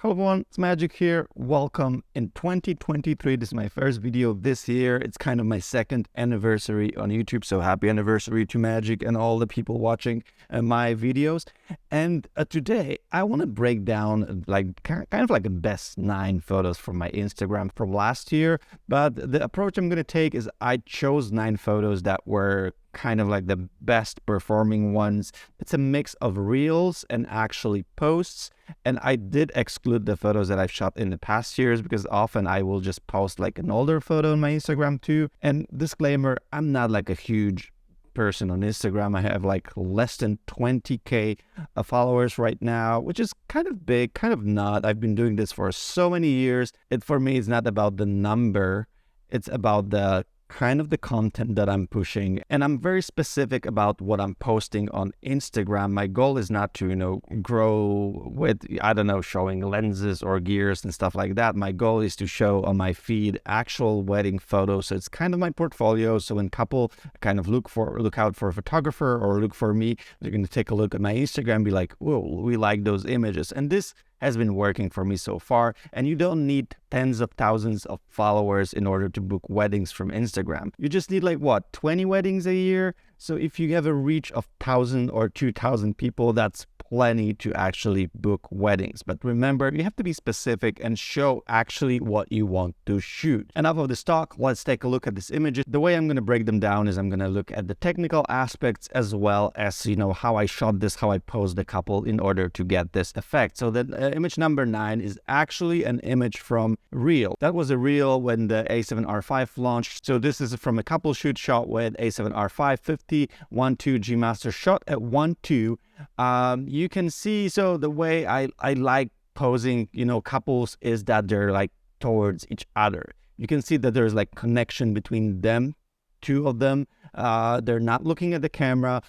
Hello everyone, it's Magic here. Welcome. In 2023, this is my first video this year. It's kind of my second anniversary on YouTube, so happy anniversary to Magic and all the people watching my videos. And today I want to break down kind of like the best 9 photos from my Instagram from last year. But the approach I'm going to take is I chose 9 photos that were kind of like the best performing ones. It's a mix of reels and actually posts. And I did exclude the photos that I've shot in the past years because often I will just post like an older photo on my Instagram too. And disclaimer, I'm not like a huge person on Instagram. I have like less than 20k followers right now, which is kind of big, kind of not. I've been doing this for so many years. For me, it's not about the number. It's about the kind of the content that I'm pushing, and I'm very specific about what I'm posting on Instagram. My goal is not to, grow with, showing lenses or gears and stuff like that. My goal is to show on my feed actual wedding photos. So it's kind of my portfolio. So when couple kind of look out for a photographer or look for me, they're going to take a look at my Instagram and be like, whoa, we like those images. And this has been working for me so far. And you don't need tens of thousands of followers in order to book weddings from Instagram. You just need 20 weddings a year. So if you have a reach of 1,000 or 2,000 people, that's plenty to actually book weddings. But remember, you have to be specific and show actually what you want to shoot. Enough of this talk, let's take a look at these images. The way I'm going to break them down is I'm going to look at the technical aspects as well as, how I shot this, how I posed the couple in order to get this effect. So the image number 9 is actually an image from Reel. That was a Reel when the A7R5 launched. So this is from a couple shoot shot with A7R5 50 1.2 G Master shot at 1.2. You can see, so the way I like posing, couples is that they're like towards each other. You can see that there's like connection between them, two of them. They're not looking at the camera.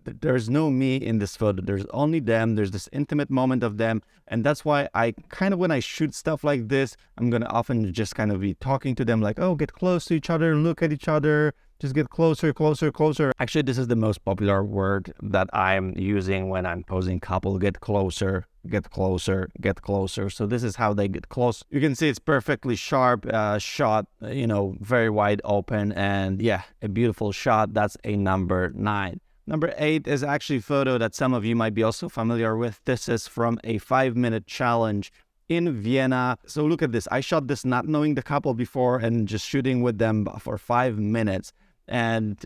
There's no me in this photo. There's only them. There's this intimate moment of them. And that's why I kind of, when I shoot stuff like this, I'm going to often just kind of be talking to them like, oh, get close to each other, look at each other. Just get closer, closer, closer. Actually, this is the most popular word that I'm using when I'm posing couple. Get closer, get closer, get closer. So this is how they get close. You can see it's perfectly sharp shot, very wide open. And yeah, a beautiful shot. That's a number 9. Number 8 is actually a photo that some of you might be also familiar with. This is from a 5-minute challenge in Vienna. So look at this. I shot this not knowing the couple before and just shooting with them for 5 minutes. And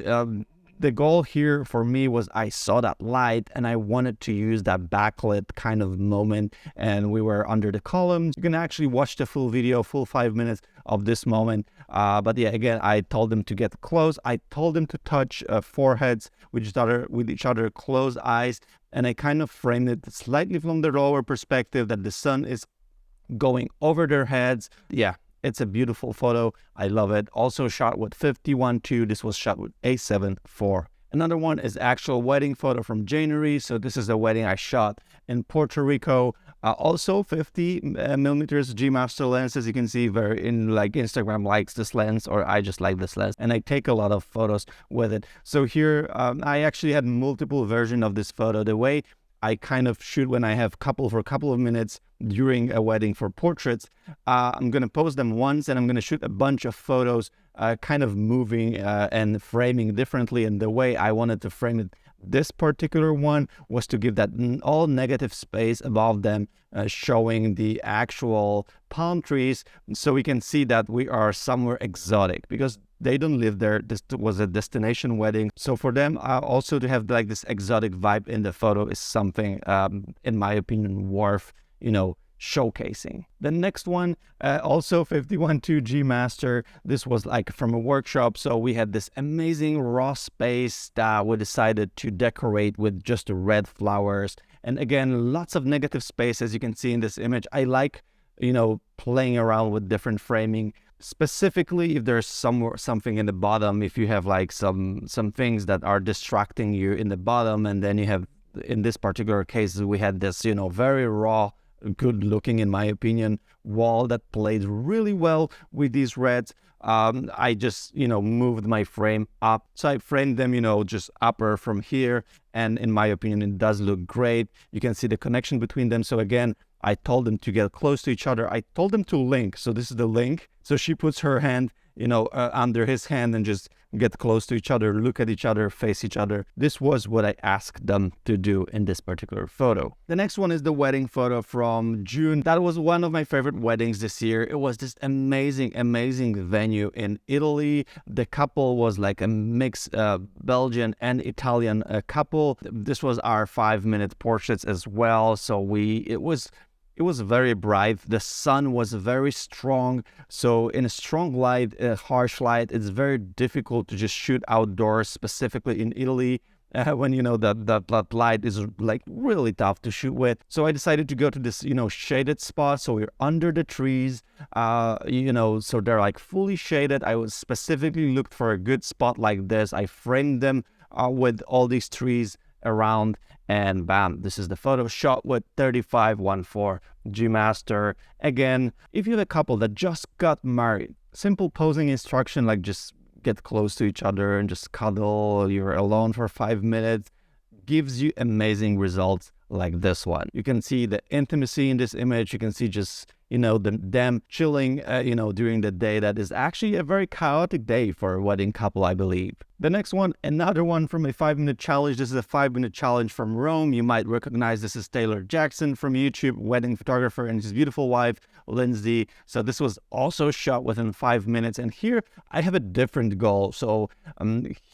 the goal here for me was I saw that light and I wanted to use that backlit kind of moment. And we were under the columns. You can actually watch the full video, full 5 minutes of this moment. But yeah, again, I told them to get close. I told them to touch foreheads with each other, close eyes. And I kind of framed it slightly from the lower perspective that the sun is going over their heads. Yeah. It's a beautiful photo. I love it. Also shot with 51.2. This was shot with A7 IV. Another one is actual wedding photo from January. So this is a wedding I shot in Puerto Rico. Also 50 millimeters G Master lens. As you can see, Instagram likes this lens, or I just like this lens, and I take a lot of photos with it. So here I actually had multiple versions of this photo. The way I kind of shoot when I have couple for a couple of minutes during a wedding for portraits. I'm going to pose them once and I'm going to shoot a bunch of photos kind of moving and framing differently. And the way I wanted to frame it, this particular one, was to give that all negative space above them, showing the actual palm trees. So we can see that we are somewhere exotic because they don't live there. This was a destination wedding. So for them, also to have like this exotic vibe in the photo is something, in my opinion, worth, showcasing. The next one, also 51.2 G Master. This was like from a workshop. So we had this amazing raw space that we decided to decorate with just red flowers. And again, lots of negative space, as you can see in this image. I like, playing around with different framing. Specifically, if there's something in the bottom, if you have like some things that are distracting you in the bottom, and then you have, in this particular case, we had this, very raw, good looking, in my opinion, wall that played really well with these reds. I just, moved my frame up. So I framed them, just upper from here. And in my opinion, it does look great. You can see the connection between them. So again, I told them to get close to each other. I told them to link. So this is the link. So she puts her hand, under his hand and just get close to each other, look at each other, face each other. This was what I asked them to do in this particular photo. The next one is the wedding photo from June. That was one of my favorite weddings this year. It was this amazing venue in Italy. The couple was like a mixed Belgian and Italian couple. This was our 5-minute portraits as well. So it was very bright. The sun was very strong. So in a strong light, a harsh light, it's very difficult to just shoot outdoors, specifically in Italy. When that light is like really tough to shoot with. So I decided to go to this shaded spot. So we're under the trees, so they're like fully shaded. I was specifically looked for a good spot like this. I framed them with all these trees around, and bam, this is the photo shot with 3514 G Master. Again, if you have a couple that just got married, simple posing instruction like just get close to each other and just cuddle, you're alone for 5 minutes, gives you amazing results like this one. You can see the intimacy in this image. You can see just them chilling during the day that is actually a very chaotic day for a wedding couple, I believe. The next one, another one from a 5-minute challenge. This is a 5-minute challenge from Rome. You might recognize this is Taylor Jackson from YouTube, wedding photographer, and his beautiful wife Lindsay. So this was also shot within 5 minutes, and here I have a different goal. So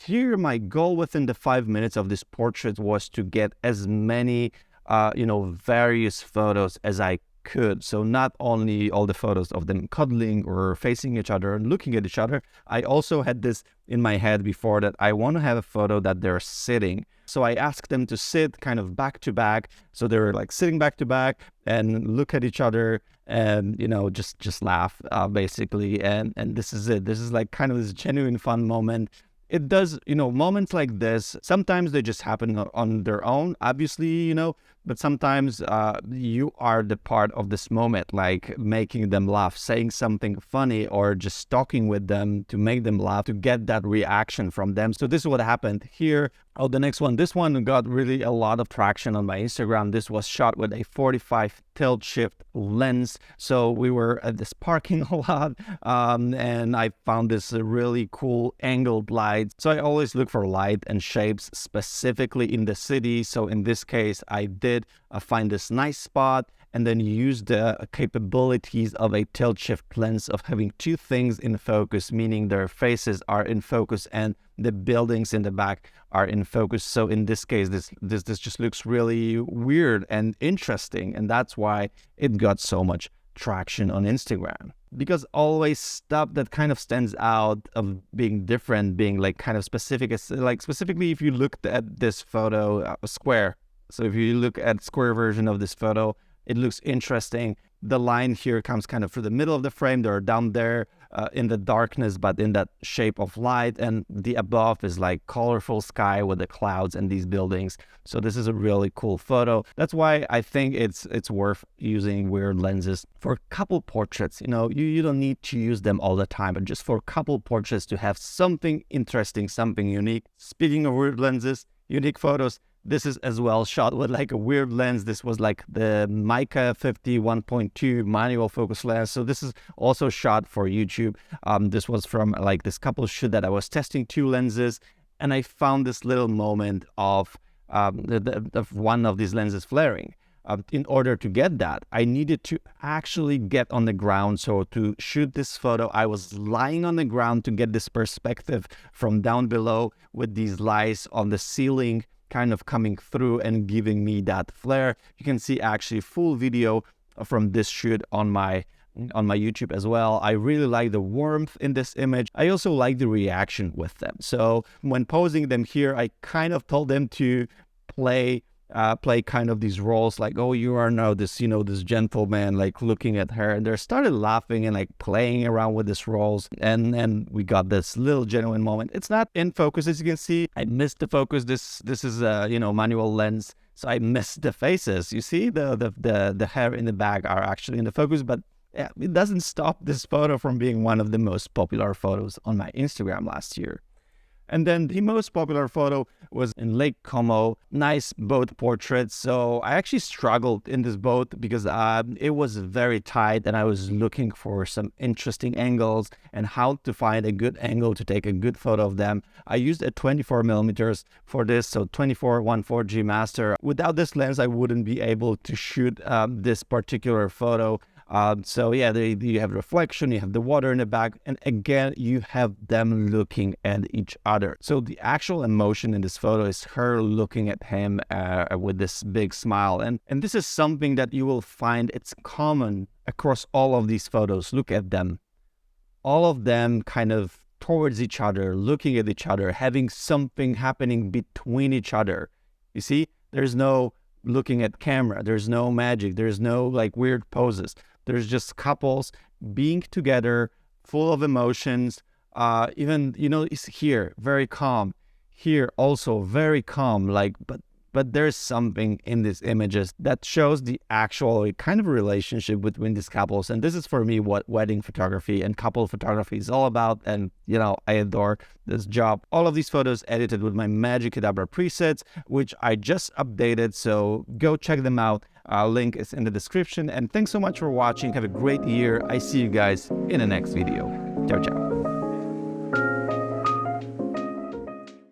here my goal within the 5 minutes of this portrait was to get as many various photos as I could. So not only all the photos of them cuddling or facing each other and looking at each other, I also had this in my head before that I want to have a photo that they're sitting. So I asked them to sit kind of back to back. So they were like sitting back to back and look at each other and, just laugh basically. And this is it. This is like kind of this genuine fun moment. It does, moments like this, sometimes they just happen on their own, obviously, but sometimes you are the part of this moment, like making them laugh, saying something funny, or just talking with them to make them laugh, to get that reaction from them. So this is what happened here. Oh, the next one. This one got really a lot of traction on my Instagram. This was shot with a 45 tilt shift lens. So we were at this parking lot and I found this really cool angled light. So I always look for light and shapes specifically in the city. So in this case, I did find this nice spot and then use the capabilities of a tilt shift lens of having two things in focus, meaning their faces are in focus and the buildings in the back are in focus. So in this case, this just looks really weird and interesting, and that's why it got so much traction on Instagram. Because always stuff that kind of stands out of being different, being like kind of specific, like specifically if you looked at this photo, square. So if you look at square version of this photo, it looks interesting. The line here comes kind of through the middle of the frame. They're down there in the darkness, but in that shape of light. And the above is like colorful sky with the clouds and these buildings. So this is a really cool photo. That's why I think it's worth using weird lenses for couple portraits. You don't need to use them all the time, but just for couple portraits to have something interesting, something unique. Speaking of weird lenses, unique photos, this is as well shot with like a weird lens. This was like the Mica 50 1.2 manual focus lens. So this is also shot for YouTube. This was from like this couple shoot that I was testing two lenses, and I found this little moment of one of these lenses flaring. In order to get that, I needed to actually get on the ground. So to shoot this photo, I was lying on the ground to get this perspective from down below with these lights on the ceiling kind of coming through and giving me that flare. You can see actually full video from this shoot on my YouTube as well. I really like the warmth in this image. I also like the reaction with them. So when posing them here, I kind of told them to play kind of these roles like, oh, you are now this, this gentleman, like looking at her, and they started laughing and like playing around with these roles, and we got this little genuine moment. It's not in focus, as you can see. I missed the focus. This is a manual lens, so I missed the faces. You see the hair in the back are actually in the focus, but yeah, it doesn't stop this photo from being one of the most popular photos on my Instagram last year. And then the most popular photo was in Lake Como, nice boat portrait. So I actually struggled in this boat because it was very tight and I was looking for some interesting angles and how to find a good angle to take a good photo of them. I used a 24 millimeters for this, so 24-1.4 G Master. Without this lens, I wouldn't be able to shoot this particular photo. So yeah, you have reflection, you have the water in the back, and again, you have them looking at each other. So the actual emotion in this photo is her looking at him with this big smile. And this is something that you will find it's common across all of these photos. Look at them. All of them kind of towards each other, looking at each other, having something happening between each other. You see, there's no looking at camera, there's no magic, there's no like weird poses. There's just couples being together, full of emotions. Even, you know, it's here, very calm. Here also very calm, like, but there's something in these images that shows the actual kind of relationship between these couples. And this is for me what wedding photography and couple photography is all about. And, you know, I adore this job. All of these photos edited with my Magic Cadabra presets, which I just updated. So go check them out. Link is in the description. And thanks so much for watching. Have a great year. I see you guys in the next video. Ciao, ciao.